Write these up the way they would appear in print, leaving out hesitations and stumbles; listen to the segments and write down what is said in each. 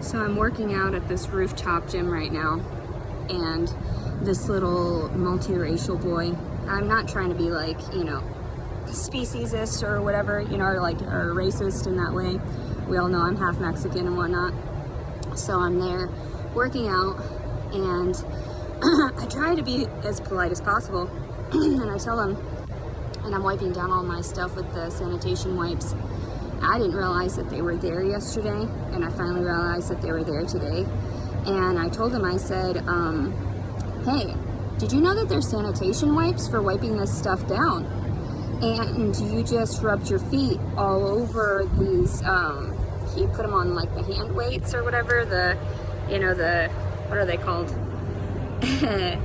So I'm working out at this rooftop gym right now, and this little multiracial boy, I'm not trying to be like, speciesist or whatever, or racist in that way. We all know I'm half Mexican and whatnot. So I'm there working out, and I try to be as polite as possible. And I tell him, and I'm wiping down all my stuff with the sanitation wipes. I didn't realize that they were there yesterday, and I finally realized that they were there today. And I told him, I said, hey, did you know that there's sanitation wipes for wiping this stuff down? And you just rubbed your feet all over these, he put them on like the hand weights or whatever, what are they called? The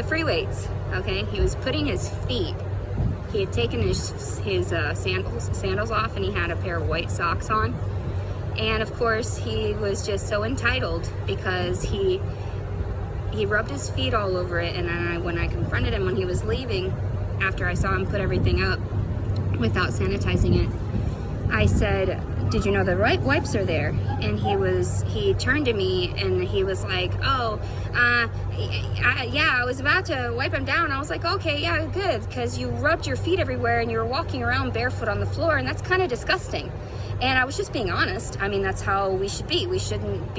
free weights, okay? He was putting his feet. He had taken his sandals off, and he had a pair of white socks on. And of course, he was just so entitled because he rubbed his feet all over it. And then when I confronted him when he was leaving, after I saw him put everything up without sanitizing it, I said, did you know the wipes are there? And he turned to me and he was like, yeah, I was about to wipe them down. I was like, okay, yeah, good, because you rubbed your feet everywhere and you were walking around barefoot on the floor, and that's kind of disgusting. And I was just being honest. I mean, that's how we should be. We shouldn't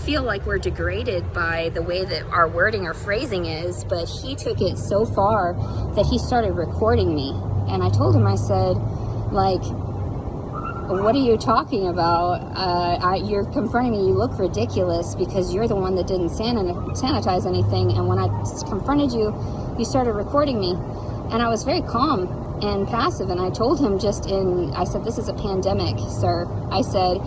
feel like we're degraded by the way that our wording or phrasing is. But he took it so far that he started recording me. And I told him, I said, like, what are you talking about? You're confronting me. You look ridiculous because you're the one that didn't sanitize anything. And when I confronted you, you started recording me. And I was very calm and passive. And I told him I said, this is a pandemic, sir. I said,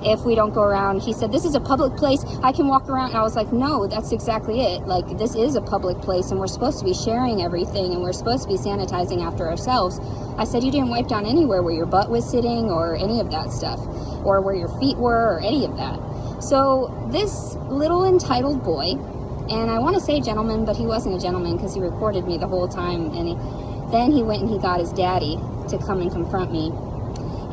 if we don't go around, he said, this is a public place, I can walk around. I was like, no, that's exactly it. Like, this is a public place and we're supposed to be sharing everything and we're supposed to be sanitizing after ourselves. I said, you didn't wipe down anywhere where your butt was sitting or any of that stuff, or where your feet were or any of that. So this little entitled boy, and I want to say gentleman, but he wasn't a gentleman because he recorded me the whole time. And then he went and he got his daddy to come and confront me.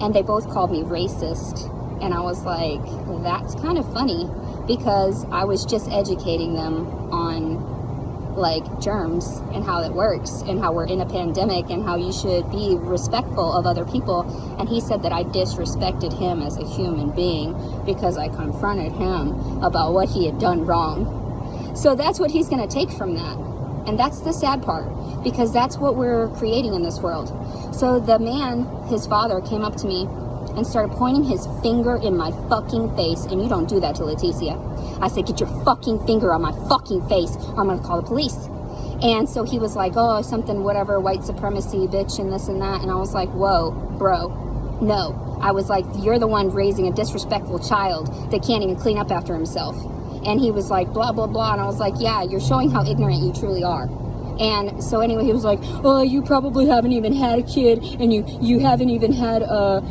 And they both called me racist. And I was like, that's kind of funny, because I was just educating them on like germs and how it works and how we're in a pandemic and how you should be respectful of other people. And he said that I disrespected him as a human being because I confronted him about what he had done wrong. So that's what he's going to take from that. And that's the sad part, because that's what we're creating in this world. So the man, his father, came up to me and started pointing his finger in my fucking face. And you don't do that to Leticia. I said, get your fucking finger on my fucking face or I'm gonna call the police. And so he was like, oh, something, whatever, white supremacy, bitch, and this and that. And I was like, whoa, bro, no. I was like, you're the one raising a disrespectful child that can't even clean up after himself. And he was like, blah, blah, blah. And I was like, yeah, you're showing how ignorant you truly are. And so anyway, he was like, oh, you probably haven't even had a kid, and you haven't even had a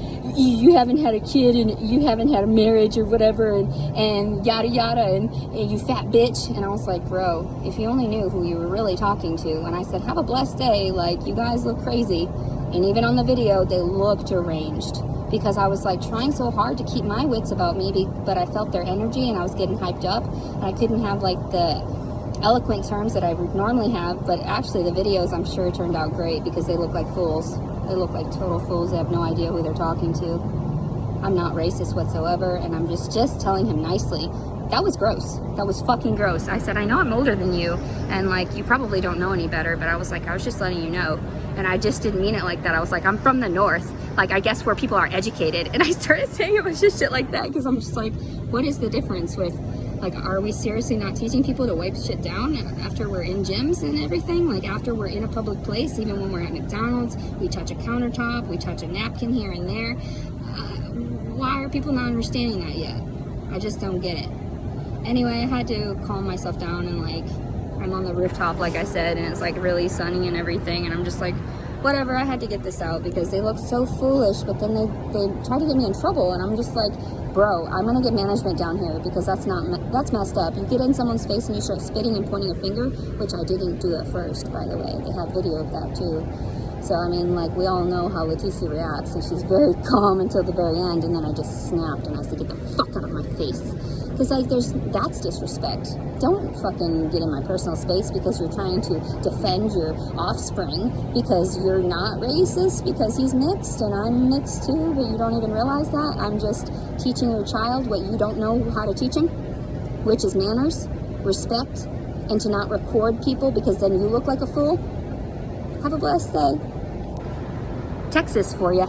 kid, and you haven't had a marriage or whatever, and yada yada, and you fat bitch. And I was like, bro, if you only knew who you were really talking to. And I said, have a blessed day. Like, you guys look crazy. And even on the video, they looked deranged, because I was like trying so hard to keep my wits about me, but I felt their energy and I was getting hyped up, and I couldn't have like the eloquent terms that I would normally have. But actually the videos, I'm sure, turned out great, because they look like fools. They look like total fools. They have no idea who they're talking to. I'm not racist whatsoever, and I'm just telling him nicely. That was gross. That was fucking gross. I said, I know I'm older than you, and like, you probably don't know any better, but I was like, I was just letting you know. And I just didn't mean it like that. I was like, I'm from the north, like, I guess where people are educated. And I started saying it was just shit like that, because I'm just like, what is the difference with, like, are we seriously not teaching people to wipe shit down after we're in gyms and everything? Like, after we're in a public place, even when we're at McDonald's, we touch a countertop, we touch a napkin here and there. Why are people not understanding that yet? I just don't get it. Anyway, I had to calm myself down, and like, I'm on the rooftop, like I said, and it's like really sunny and everything, and I'm just like, whatever, I had to get this out because they look so foolish. But then they try to get me in trouble, and I'm just like, bro, I'm gonna get management down here, because that's messed up. You get in someone's face and you start spitting and pointing a finger, which I didn't do at first, by the way. They have video of that too. So, I mean, like, we all know how Leticia reacts, and she's very calm until the very end, and then I just snapped, and I said, get the fuck out of my face. Because, like, that's disrespect. Don't fucking get in my personal space because you're trying to defend your offspring, because you're not racist, because he's mixed, and I'm mixed too, but you don't even realize that. I'm just teaching your child what you don't know how to teach him, which is manners, respect, and to not record people because then you look like a fool. Have a blessed day. Texas for you.